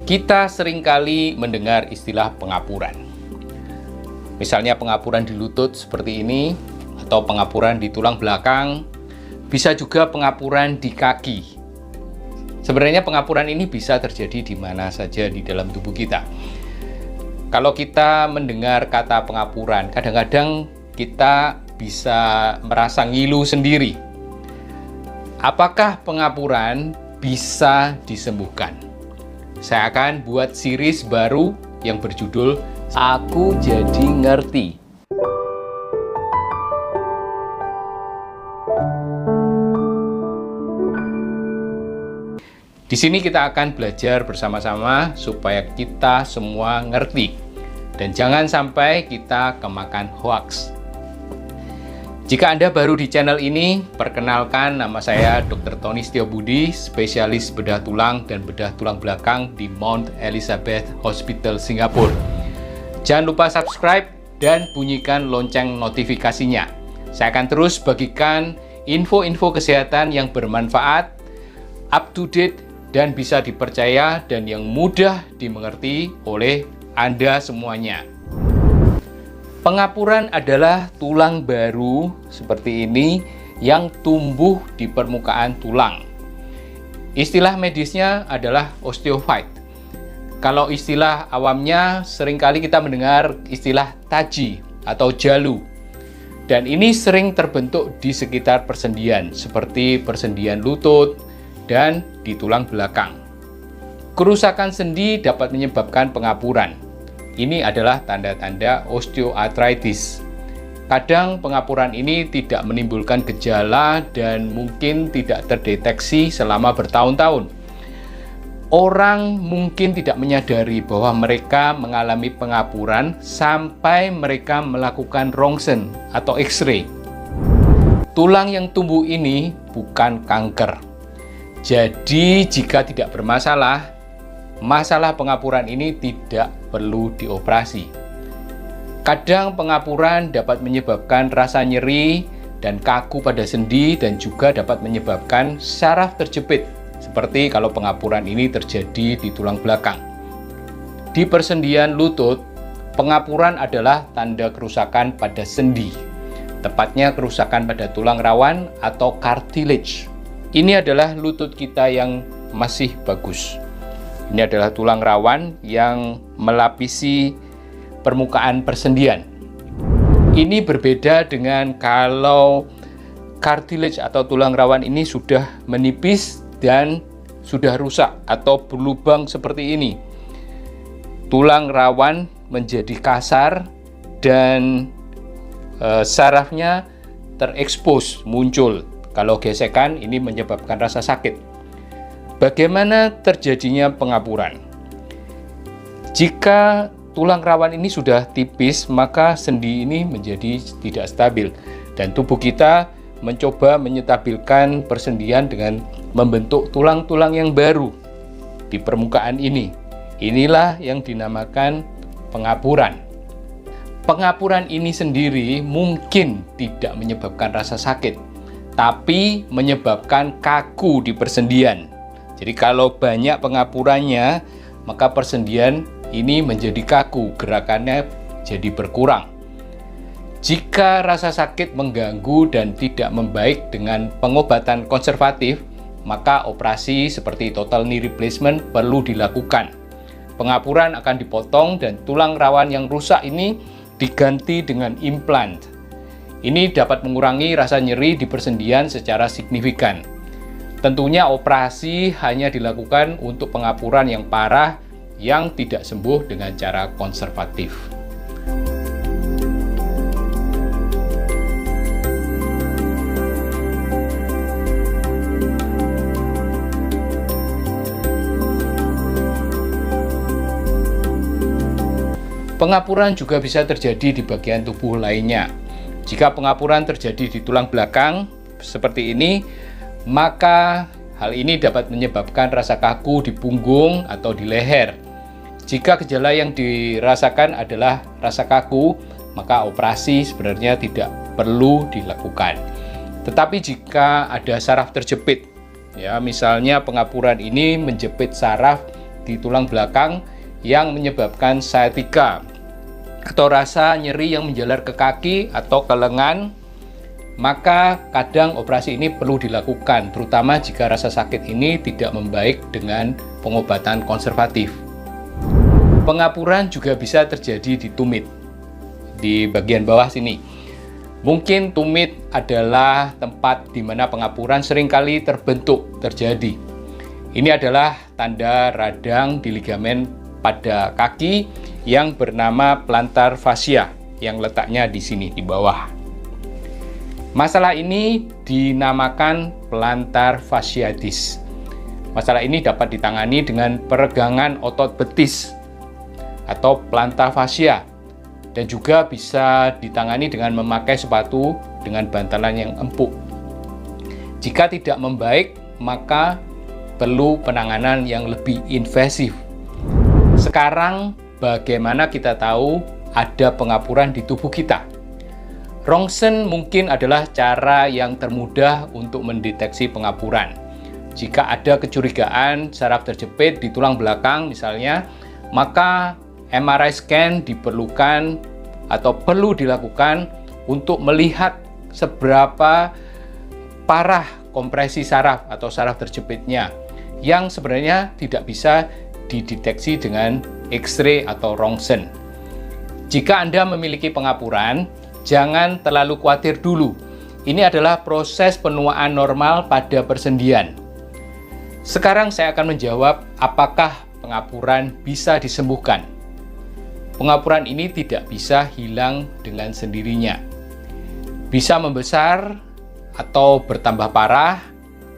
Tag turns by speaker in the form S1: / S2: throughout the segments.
S1: Kita seringkali mendengar istilah pengapuran. Misalnya pengapuran di lutut seperti ini, atau pengapuran di tulang belakang, bisa juga pengapuran di kaki. Sebenarnya pengapuran ini bisa terjadi di mana saja di dalam tubuh kita. Kalau kita mendengar kata pengapuran, kadang-kadang kita bisa merasa ngilu sendiri. Apakah pengapuran bisa disembuhkan? Saya akan buat series baru yang berjudul Aku Jadi Ngerti. Di sini kita akan belajar bersama-sama supaya kita semua ngerti dan jangan sampai kita kemakan hoaks. Jika Anda baru di channel ini, perkenalkan, nama saya Dr. Tony Setiobudi, spesialis bedah tulang dan bedah tulang belakang di Mount Elizabeth Hospital, Singapura. Jangan lupa subscribe dan bunyikan lonceng notifikasinya. Saya akan terus bagikan info-info kesehatan yang bermanfaat, up to date, dan bisa dipercaya dan yang mudah dimengerti oleh Anda semuanya. Pengapuran adalah tulang baru seperti ini yang tumbuh di permukaan tulang. Istilah medisnya adalah osteophyte. Kalau istilah awamnya seringkali kita mendengar istilah taji atau jalu. Dan ini sering terbentuk di sekitar persendian seperti persendian lutut dan di tulang belakang. Kerusakan sendi dapat menyebabkan pengapuran. Ini adalah tanda-tanda osteoartritis. Kadang pengapuran ini tidak menimbulkan gejala dan mungkin tidak terdeteksi selama bertahun-tahun. Orang mungkin tidak menyadari bahwa mereka mengalami pengapuran sampai mereka melakukan rongsen atau X-ray. Tulang yang tumbuh ini bukan kanker. Jadi jika tidak bermasalah, masalah pengapuran ini tidak perlu dioperasi. Kadang pengapuran dapat menyebabkan rasa nyeri dan kaku pada sendi dan juga dapat menyebabkan syaraf terjepit, seperti kalau pengapuran ini terjadi di tulang belakang. Di persendian lutut, pengapuran adalah tanda kerusakan pada sendi, tepatnya kerusakan pada tulang rawan atau cartilage. Ini adalah lutut kita yang masih bagus. Ini adalah tulang rawan yang melapisi permukaan persendian. Ini berbeda dengan kalau cartilage atau tulang rawan ini sudah menipis dan sudah rusak atau berlubang seperti ini. Tulang rawan menjadi kasar dan sarafnya terekspos, muncul. Kalau gesekan ini menyebabkan rasa sakit. Bagaimana terjadinya pengapuran? Jika tulang rawan ini sudah tipis, maka sendi ini menjadi tidak stabil dan tubuh kita mencoba menyetabilkan persendian dengan membentuk tulang-tulang yang baru di permukaan ini. Inilah yang dinamakan pengapuran. Pengapuran ini sendiri mungkin tidak menyebabkan rasa sakit, tapi menyebabkan kaku di persendian. Jadi kalau banyak pengapurannya, maka persendian ini menjadi kaku, gerakannya jadi berkurang. Jika rasa sakit mengganggu dan tidak membaik dengan pengobatan konservatif, maka operasi seperti total knee replacement perlu dilakukan. Pengapuran akan dipotong dan tulang rawan yang rusak ini diganti dengan implant. Ini dapat mengurangi rasa nyeri di persendian secara signifikan. Tentunya operasi hanya dilakukan untuk pengapuran yang parah yang tidak sembuh dengan cara konservatif. Pengapuran juga bisa terjadi di bagian tubuh lainnya. Jika pengapuran terjadi di tulang belakang seperti ini, maka hal ini dapat menyebabkan rasa kaku di punggung atau di leher. Jika gejala yang dirasakan adalah rasa kaku, maka operasi sebenarnya tidak perlu dilakukan. Tetapi jika ada saraf terjepit, ya misalnya pengapuran ini menjepit saraf di tulang belakang yang menyebabkan sciatica atau rasa nyeri yang menjalar ke kaki atau ke lengan, maka kadang operasi ini perlu dilakukan, terutama jika rasa sakit ini tidak membaik dengan pengobatan konservatif. Pengapuran juga bisa terjadi di tumit, di bagian bawah sini. Mungkin tumit adalah tempat di mana pengapuran seringkali terjadi. Ini adalah tanda radang di ligamen pada kaki yang bernama plantar fascia yang letaknya di sini di bawah. Masalah ini dinamakan plantar fasciitis. Masalah ini dapat ditangani dengan peregangan otot betis atau plantar fascia, dan juga bisa ditangani dengan memakai sepatu dengan bantalan yang empuk. Jika tidak membaik, maka perlu penanganan yang lebih invasif. Sekarang, bagaimana kita tahu ada pengapuran di tubuh kita? Rongsen mungkin adalah cara yang termudah untuk mendeteksi pengapuran. Jika ada kecurigaan saraf terjepit di tulang belakang misalnya, maka MRI scan diperlukan atau perlu dilakukan untuk melihat seberapa parah kompresi saraf atau saraf terjepitnya, yang sebenarnya tidak bisa dideteksi dengan X-ray atau rongsen. Jika Anda memiliki pengapuran, jangan terlalu khawatir dulu. Ini adalah proses penuaan normal pada persendian. Sekarang saya akan menjawab apakah pengapuran bisa disembuhkan. Pengapuran ini tidak bisa hilang dengan sendirinya. Bisa membesar atau bertambah parah,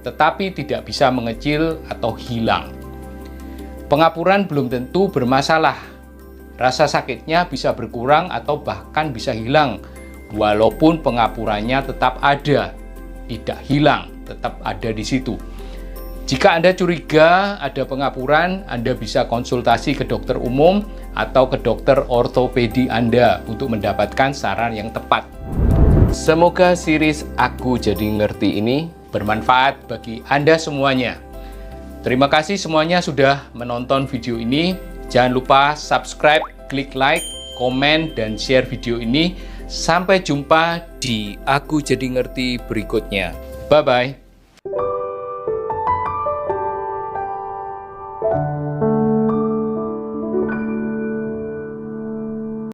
S1: tetapi tidak bisa mengecil atau hilang. Pengapuran belum tentu bermasalah. Rasa sakitnya bisa berkurang atau bahkan bisa hilang, walaupun pengapurannya tetap ada, tidak hilang, tetap ada di situ. Jika Anda curiga ada pengapuran, Anda bisa konsultasi ke dokter umum atau ke dokter ortopedi Anda untuk mendapatkan saran yang tepat. Semoga series Aku Jadi Ngerti ini bermanfaat bagi Anda semuanya. Terima kasih semuanya sudah menonton video ini. Jangan lupa subscribe, klik like, komen, dan share video ini. Sampai jumpa di Aku Jadi Ngerti berikutnya. Bye-bye.